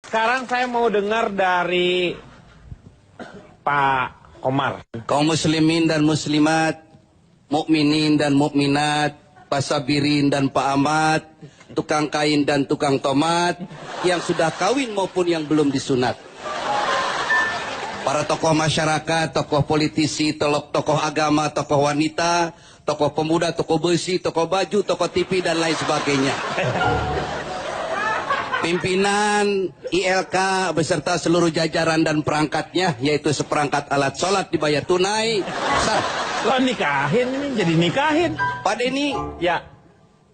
Sekarang saya mau dengar dari Pak Komar. Kaum muslimin dan muslimat, mukminin dan mukminat, pasabirin dan Pak Ahmad, tukang kain dan tukang tomat, yang sudah kawin maupun yang belum disunat. Para tokoh masyarakat, tokoh politisi, tokoh agama, tokoh wanita, tokoh pemuda, tokoh besi, tokoh baju, tokoh TV, dan lain sebagainya. Pimpinan ILK beserta seluruh jajaran dan perangkatnya, yaitu seperangkat alat sholat dibayar tunai. Lo nikahin ini, jadi nikahin. Pak Denny, Ya,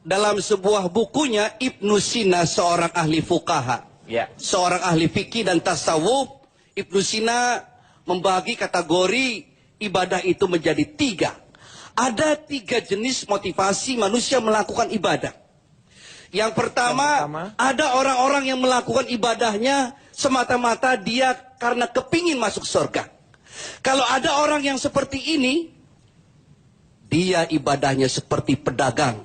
dalam sebuah bukunya Ibnu Sina, seorang ahli fuqaha, ya. seorang ahli fikih dan tasawuf, Ibnu Sina membagi kategori ibadah itu menjadi 3. Ada 3 jenis motivasi manusia melakukan ibadah. Yang pertama, ada orang-orang yang melakukan ibadahnya semata-mata dia karena kepingin masuk surga. Kalau ada orang yang seperti ini, dia ibadahnya seperti pedagang.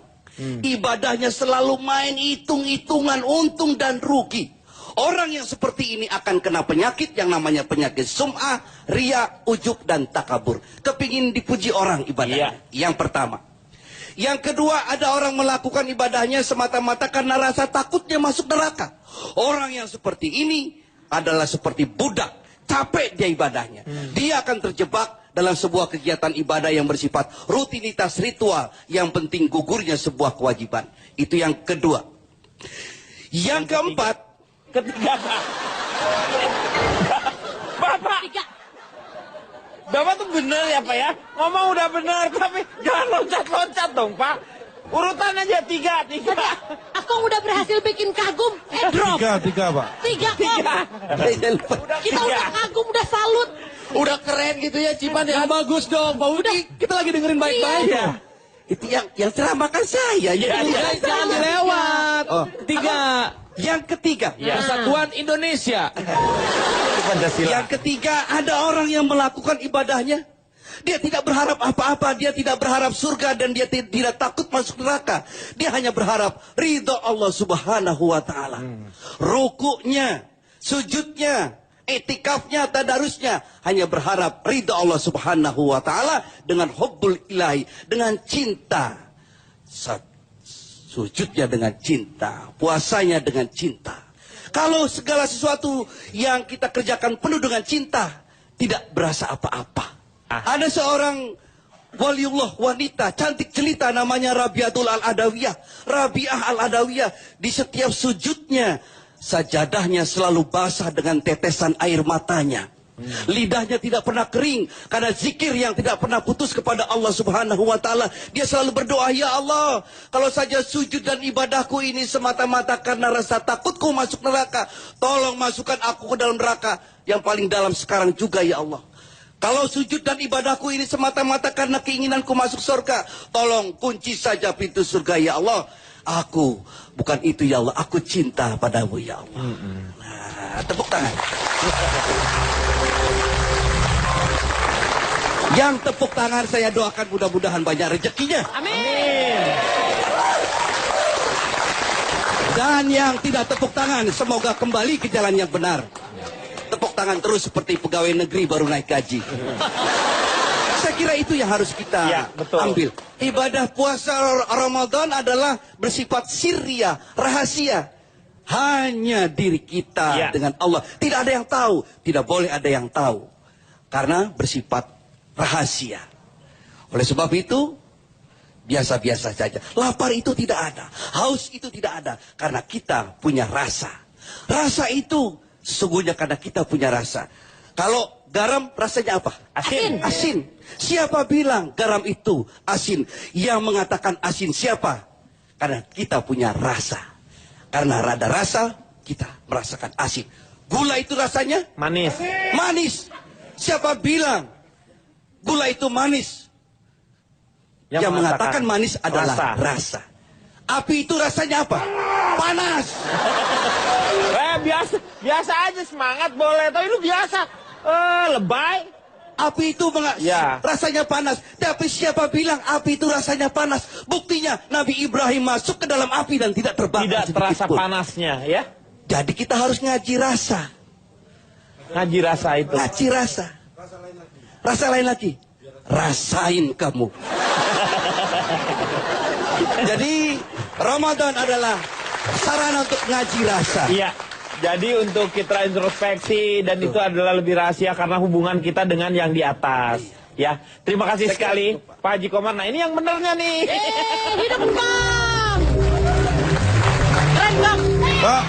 Ibadahnya selalu main hitung-hitungan untung dan rugi. Orang yang seperti ini akan kena penyakit yang namanya penyakit sum'ah, riya, ujub, dan takabur. Kepingin dipuji orang ibadahnya. Yang pertama. Yang kedua, ada orang melakukan ibadahnya semata-mata karena rasa takutnya masuk neraka. Orang yang seperti ini adalah seperti budak. Capek dia ibadahnya. Dia akan terjebak dalam sebuah kegiatan ibadah yang bersifat rutinitas ritual. Yang penting gugurnya sebuah kewajiban. Itu yang kedua. Yang keempat. Ketiga, Pak. Bapak. Bapak tuh bener ya, Pak ya? Ngomong udah bener, tapi jangan loncat-loncat dong, Pak. Urutan aja 3. Aku udah berhasil bikin kagum, drop. 3, Pak. 3 kok. Kita udah kagum, udah salut. Udah keren gitu ya, Cipan ya. Bagus dong, Pak Udi. Kita lagi dengerin baik-baik. Iya. Itu yang ceramahkan saya. Jangan dilewat. 3. Yang ketiga. Persatuan Indonesia. Yang ketiga, ada orang yang melakukan ibadahnya. Dia tidak berharap apa-apa. Dia tidak berharap surga dan dia tidak takut masuk neraka. Dia hanya berharap ridho Allah Subhanahu wa ta'ala. Rukuknya, sujudnya, etikafnya, tadarusnya hanya berharap ridho Allah Subhanahu wa ta'ala dengan hubbul ilahi, dengan cinta. Sujudnya dengan cinta, puasanya dengan cinta. Kalau segala sesuatu yang kita kerjakan penuh dengan cinta, tidak berasa apa-apa. Ada seorang waliullah wanita, cantik jelita, namanya Rabiatul Al-Adawiyah. Rabiah Al-Adawiyah, di setiap sujudnya, sajadahnya selalu basah dengan tetesan air matanya. Lidahnya tidak pernah kering karena zikir yang tidak pernah putus kepada Allah Subhanahu wa ta'ala. Dia selalu berdoa, ya Allah, kalau saja sujud dan ibadahku ini semata-mata karena rasa takutku masuk neraka, tolong masukkan aku ke dalam neraka yang paling dalam sekarang juga, ya Allah. Kalau sujud dan ibadahku ini semata-mata karena keinginanku masuk surga, tolong kunci saja pintu surga, ya Allah. Aku bukan itu, ya Allah, aku cinta padamu, ya Allah. Nah, tepuk tangan. Yang tepuk tangan saya doakan mudah-mudahan banyak rezekinya. Amin. Dan yang tidak tepuk tangan semoga kembali ke jalan yang benar. Tepuk tangan terus seperti pegawai negeri baru naik gaji. Saya kira itu yang harus kita ambil. Ibadah puasa Ramadan adalah bersifat sirria, rahasia. Hanya diri kita dengan Allah. Tidak ada yang tahu. Tidak boleh ada yang tahu. Karena bersifat rahasia. Oleh sebab itu, biasa-biasa saja. Lapar itu tidak ada. Haus itu tidak ada. Karena kita punya rasa. Rasa itu sesungguhnya karena kita punya rasa. Kalau garam rasanya apa? Asin. Asin. Siapa bilang garam itu asin? Yang mengatakan asin siapa? Karena kita punya rasa. Karena ada rasa, kita merasakan asin. Gula itu rasanya? Manis. Manis. Siapa bilang gula itu manis? Yang mengatakan manis adalah rasa. Api itu rasanya apa? Panas. Biasa aja, semangat boleh. Tapi itu biasa. Lebay. Api itu rasanya panas. Tapi siapa bilang api itu rasanya panas? Buktinya Nabi Ibrahim masuk ke dalam api dan tidak terbakar. Tidak terasa panasnya, ya. Jadi kita harus ngaji rasa. Ngaji rasa itu. Ngaji rasa. Rasa lain lagi. Rasain kamu. Jadi Ramadan adalah sarana untuk ngaji rasa. Iya. Jadi untuk kita introspeksi dan itu adalah lebih rahasia karena hubungan kita dengan yang di atas. Ya, terima kasih sekali Pak Haji Komar. Nah ini yang benernya nih. Hidup Bang. Keren Bang. Pak,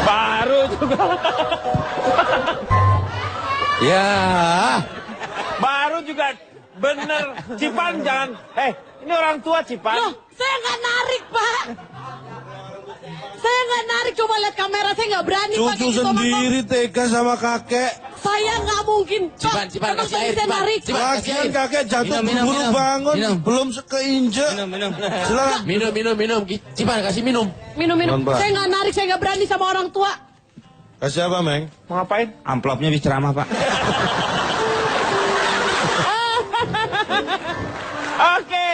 Baru juga. Ya. Baru juga bener. Cipan jangan. Ini orang tua Cipan. Loh, saya nggak narik Pak. Saya nggak narik, coba lihat kamera, saya nggak berani pakai cucu gitu, Bang. sendiri tega sama kakek. Saya nggak mungkin. Cipan, Cipan, Emang kasih tadi air, saya Cipan. narik. Cipan. Lagian kakek jatuh Minum, minum, buru minum. bangun, Minum. belum keinjek. Silakan. Minum. Cipan, kasih minum. Minum. Mohon, Pak. Saya nggak narik, saya nggak berani sama orang tua. Kasih apa, Meng? Mau ngapain? Amplopnya habis ceramah, Pak. Oke.